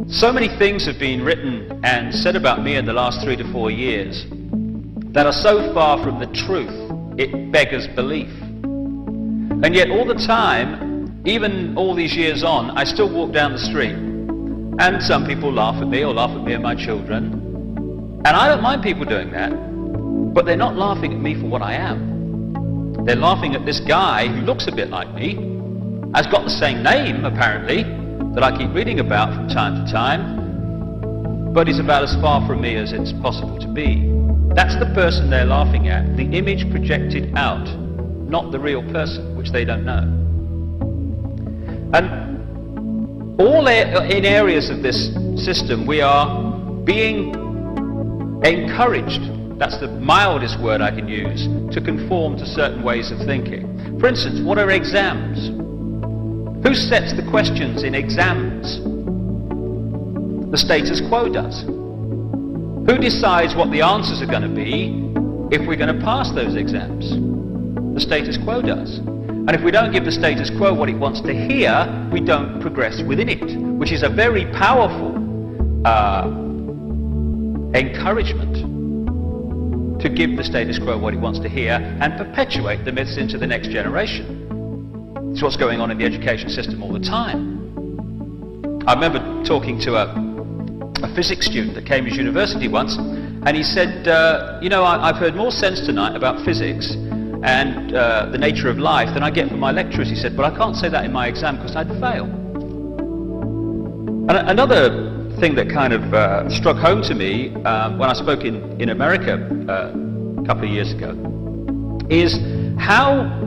So many things have been written and said about me in the last 3 to 4 years that are so far from the truth, it beggars belief. And yet all the time, even all these years on, I still walk down the street and some people laugh at me or laugh at me and my children. And I don't mind people doing that, but they're not laughing at me for what I am. They're laughing at this guy who looks a bit like me, has got the same name apparently, that I keep reading about from time to time, but is about as far from me as it's possible to be. That's the person they're laughing at, the image projected out, not the real person, which they don't know. And all in areas of this system, we are being encouraged, that's the mildest word I can use, to conform to certain ways of thinking. For instance, what are exams? Who sets the questions in exams? The status quo does. Who decides what the answers are going to be if we're going to pass those exams? The status quo does. And if we don't give the status quo what it wants to hear, we don't progress within it, which is a very powerful encouragement to give the status quo what it wants to hear and perpetuate the myths into the next generation. It's what's going on in the education system all the time. I remember talking to a physics student at Cambridge University once, and he said, I've heard more sense tonight about physics and the nature of life than I get from my lecturers. He said, but I can't say that in my exam because I'd fail. And another thing that kind of struck home to me when I spoke in America a couple of years ago is how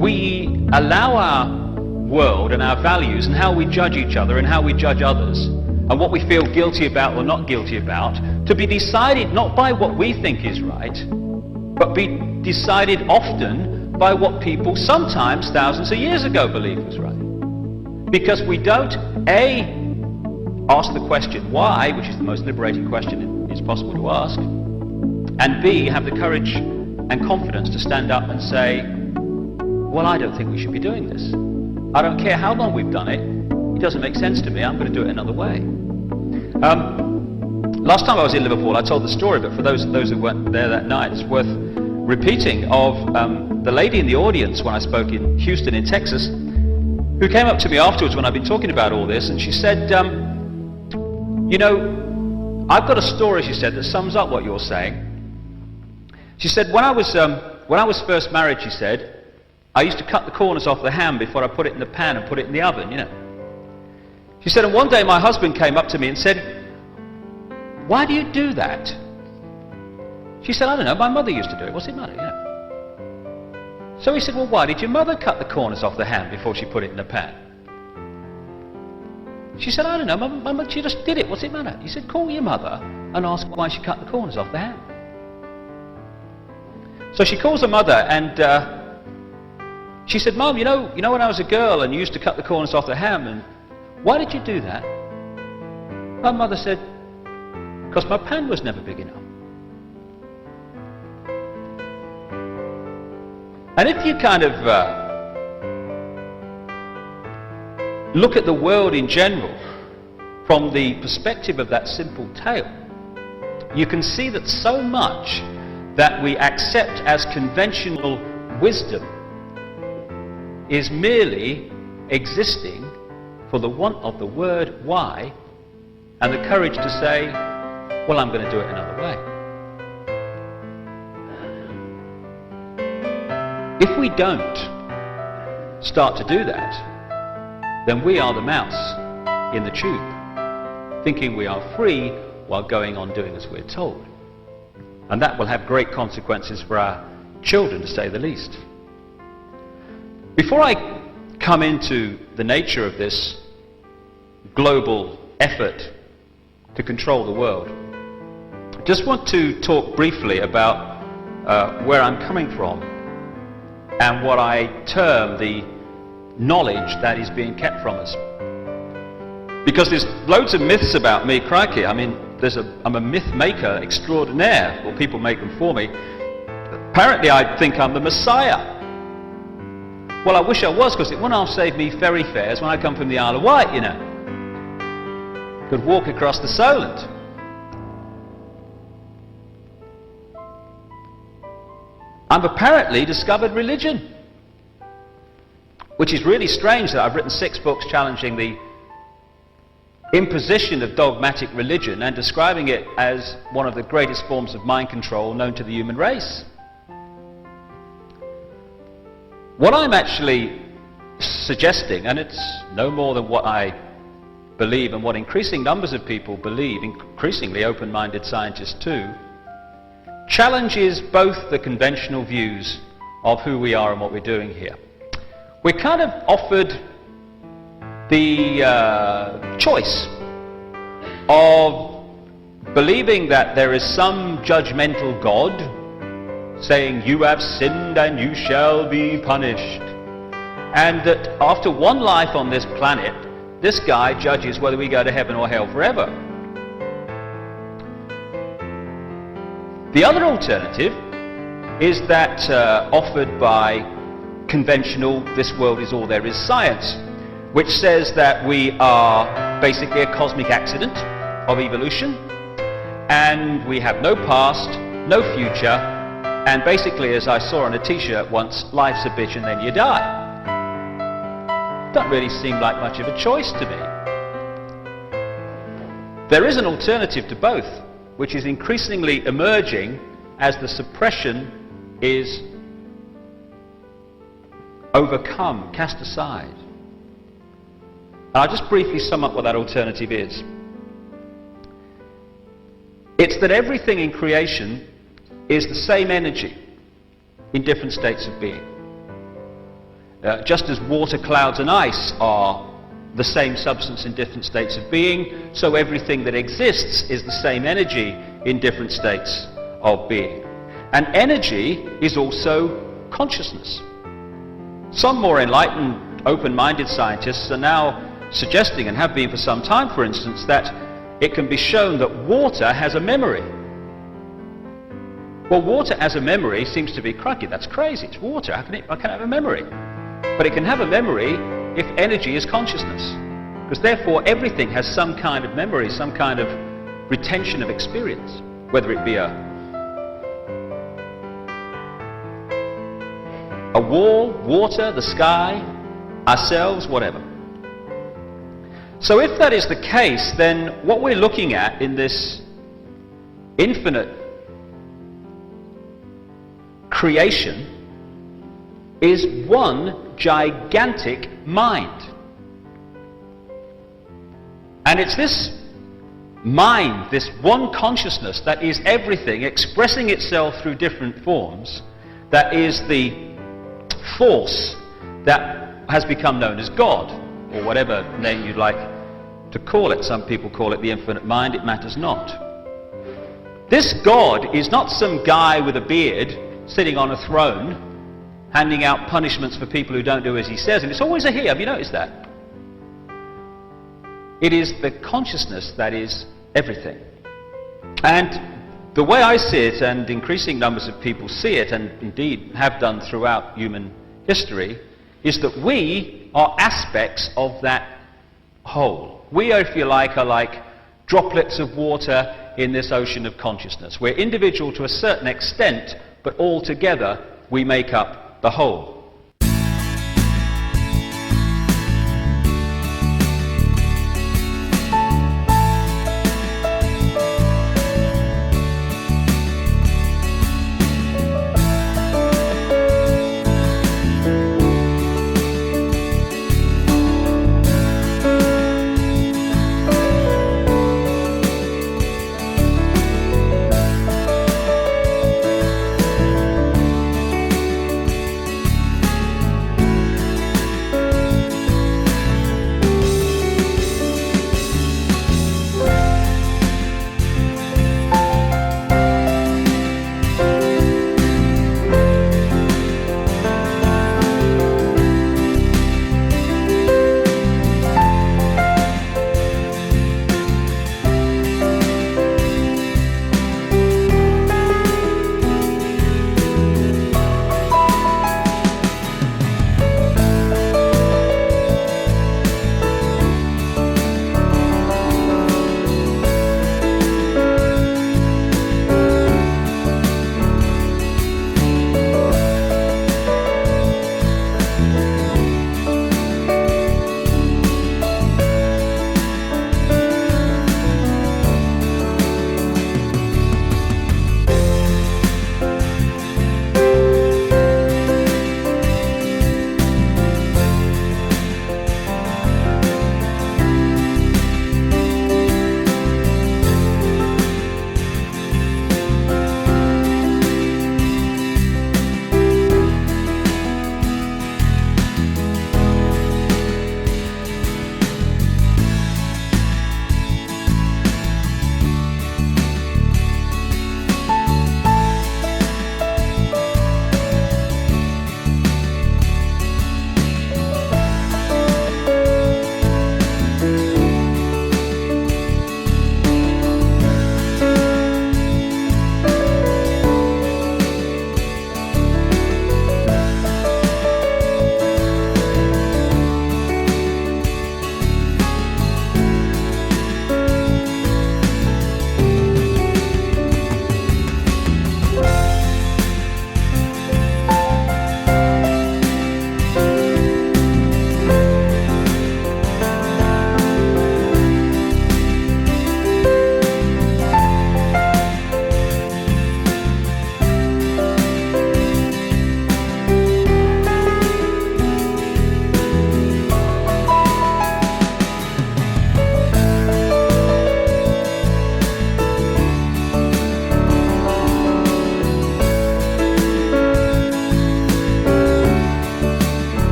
we allow our world and our values and how we judge each other and how we judge others and what we feel guilty about or not guilty about to be decided not by what we think is right, but be decided often by what people sometimes thousands of years ago believed was right. Because we don't, A, ask the question why, which is the most liberating question it's possible to ask, and B, have the courage and confidence to stand up and say, well, I don't think we should be doing this. I don't care how long we've done it. It doesn't make sense to me. I'm going to do it another way. Last time I was in Liverpool, I told the story, but for those who weren't there that night, it's worth repeating, of the lady in the audience when I spoke in Houston in Texas, who came up to me afterwards when I'd been talking about all this, and she said, I've got a story, she said, that sums up what you're saying. She said, when I was first married, she said, I used to cut the corners off the ham before I put it in the pan and put it in the oven, She said, and one day my husband came up to me and said, why do you do that? She said, I don't know, my mother used to do it, what's it matter, So he said, well, why did your mother cut the corners off the ham before she put it in the pan? She said, I don't know, my mother, she just did it, what's it matter? He said, call your mother and ask why she cut the corners off the ham. So she calls her mother and she said, Mum, you know when I was a girl and you used to cut the corners off the ham, and why did you do that? My mother said, because my pan was never big enough. And if you kind of look at the world in general from the perspective of that simple tale, you can see that so much that we accept as conventional wisdom is merely existing for the want of the word why and the courage to say, well, I'm going to do it another way. If we don't start to do that, then we are the mouse in the tube, thinking we are free while going on doing as we're told. And that will have great consequences for our children, to say the least. Before I come into the nature of this global effort to control the world, I just want to talk briefly about where I'm coming from and what I term the knowledge that is being kept from us. Because there's loads of myths about me, crikey. I mean, I'm a myth maker extraordinaire. Well, people make them for me. Apparently I think I'm the Messiah. Well, I wish I was, because it wouldn't have saved me ferry fares when I come from the Isle of Wight, could walk across the Solent. I've apparently discovered religion, which is really strange that I've written 6 books challenging the imposition of dogmatic religion and describing it as one of the greatest forms of mind control known to the human race. What I'm actually suggesting, and it's no more than what I believe and what increasing numbers of people believe, increasingly open-minded scientists too, challenges both the conventional views of who we are and what we're doing here. We're kind of offered the choice of believing that there is some judgmental God saying, "You have sinned and you shall be punished," and that after one life on this planet, this guy judges whether we go to heaven or hell forever. The other alternative is that offered by conventional, this world is all there is science, which says that we are basically a cosmic accident of evolution, and we have no past, no future, and basically, as I saw on a t-shirt once, life's a bitch and then you die. Doesn't really seem like much of a choice to me. There is an alternative to both, which is increasingly emerging as the suppression is overcome, cast aside. And I'll just briefly sum up what that alternative is. It's that everything in creation is the same energy in different states of being. Just as water, clouds and ice are the same substance in different states of being, so everything that exists is the same energy in different states of being. And energy is also consciousness. Some more enlightened, open-minded scientists are now suggesting, and have been for some time for instance, that it can be shown that water has a memory. Well, water as a memory seems to be crikey, that's crazy, it's water, how can it have a memory? But it can have a memory if energy is consciousness, because therefore everything has some kind of memory, some kind of retention of experience, whether it be a wall, water, the sky, ourselves, whatever. So if that is the case, then what we're looking at in this infinite creation is one gigantic mind. And it's this mind, this one consciousness that is everything, expressing itself through different forms, that is the force that has become known as God, or whatever name you'd like to call it. Some people call it the infinite mind, it matters not. This God is not some guy with a beard sitting on a throne handing out punishments for people who don't do as he says, and it's always a he, have you noticed that? It is the consciousness that is everything. And the way I see it, and increasing numbers of people see it, and indeed have done throughout human history, is that we are aspects of that whole. We, if you like, are like droplets of water in this ocean of consciousness. We're individual to a certain extent, but all together we make up the whole.